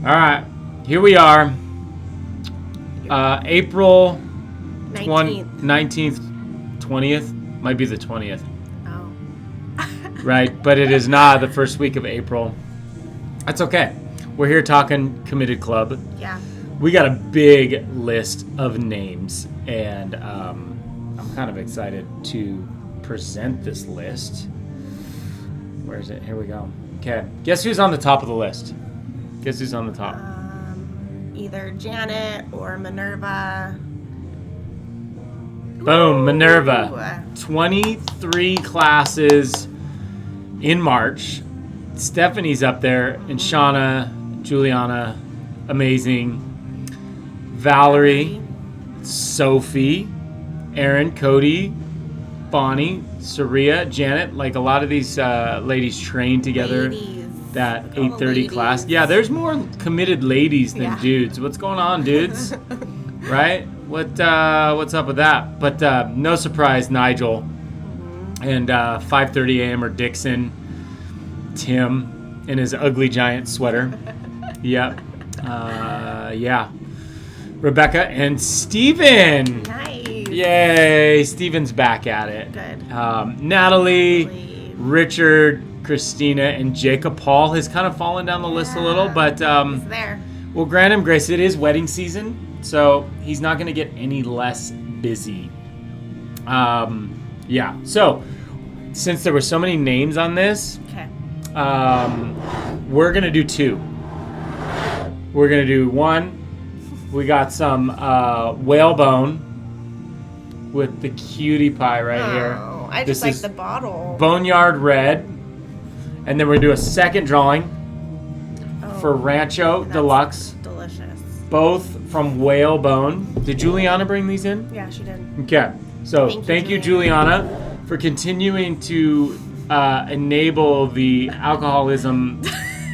All right, here we are. April 19th, 20th. Might be the 20th. Oh. Right, but it is not the first week of April. That's okay. We're here talking Committed Club. Yeah. We got a big list of names, and I'm kind of excited to present this list. Where is it? Here we go. Okay. Guess who's on the top of the list? Guess who's on the top? Either Jannet or Minerva. Boom, Minerva. 23 classes in March. Stephanie's up there, and Shanna, Julianna, amazing. Valerie, Sophie, Aaron, Kodie, Bonnie, Sareah, Jannet. Like a lot of these ladies train together. That 8:30 class. Yeah, there's more committed ladies than dudes. What's going on, dudes? Right? What's up with that? But no surprise, Nigel. And 5:30 a.m. or Dixon. Tim in his ugly giant sweater. Yep. Yeah. Rebecca and Steven. Nice. Yay. Steven's back at it. Good. Natalie, Richard, Cristina, and Jacob. Paul has kind of fallen down the list a little, but he's there. We'll grant him grace. It is wedding season, so he's not going to get any less busy. Yeah. So, since there were so many names on this, okay, we're going to do two. We're going to do one. We got some whalebone with the cutie pie right here. Oh, I just like the bottle. Boneyard red. And then we're going to do a second drawing for Rancho Deluxe. Delicious. Both from whalebone. Did Julianna bring these in? Yeah, she did. Okay. So thank you, Julianna, for continuing to enable the alcoholism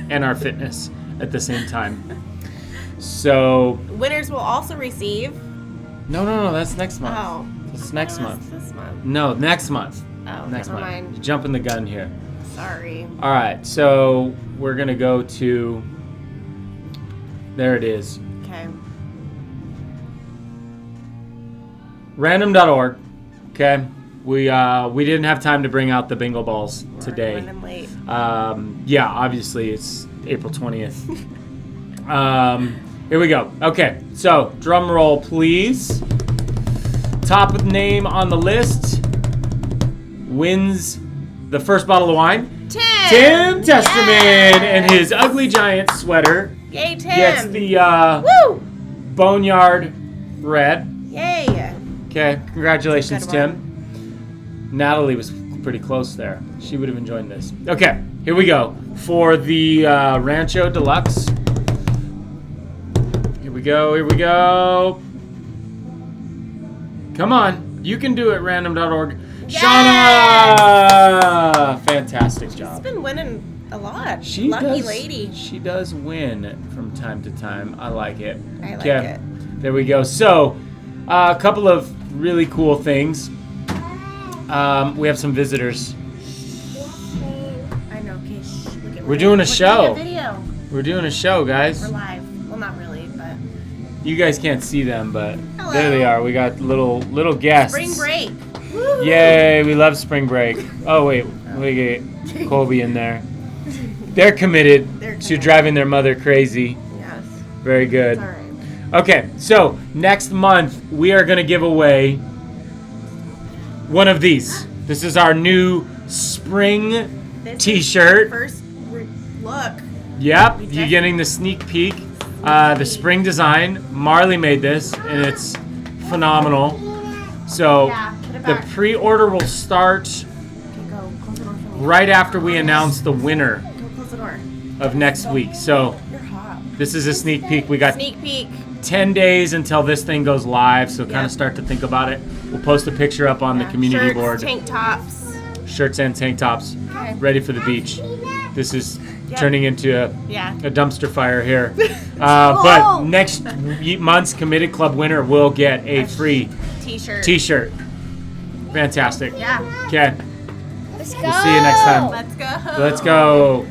and our fitness at the same time. So winners will also receive. No, that's next month. Oh, that's next month. This month. No, next month. Oh, next never month. mind. You're jumping the gun here. Sorry. All right, so we're gonna go to. There it is. Okay. Random.org. Okay. We didn't have time to bring out the bingo balls today. We're running late. Yeah, obviously it's April 20th. Here we go. Okay, so drum roll, please. Top of name on the list wins the first bottle of wine. Tim Testerman and his ugly giant sweater. Yay, Tim! Gets the Boneyard red. Yay! Okay, congratulations, Tim. Natalie was pretty close there. She would have enjoyed this. Okay, here we go. For the Rancho Deluxe. Here we go. Come on. You can do it, random.org. Yes! Shauna! Fantastic job. She's been winning a lot. Lucky lady. She does win from time to time. I like it. I like it. There we go. So, a couple of really cool things. We have some visitors. I know. Okay. We're doing a show. Doing a video. We're doing a show, guys. We're live. Well, not really, but. You guys can't see them, but Hello. there they are. We got little guests. Spring break. Woo. Yay! We love spring break. Oh wait, we get Colby in there. They're committed to driving their mother crazy. Yes. Very good. All right. Okay, so next month we are going to give away one of these. This is our new spring t-shirt. First look. Yep, you're getting the sneak peek. The spring design. Marley made this, and it's phenomenal. So the pre-order will start right after we announce the winner of next week. So this is a sneak peek. We got 10 days until this thing goes live, so kind of start to think about it. We'll post a picture up on the community board. Tank tops. Shirts and tank tops. Ready for the beach. This is turning into a dumpster fire here. But next month's Committed Club winner will get a free t-shirt. Fantastic. Yeah. Okay. Let's go. We'll see you next time. Let's go. Let's go.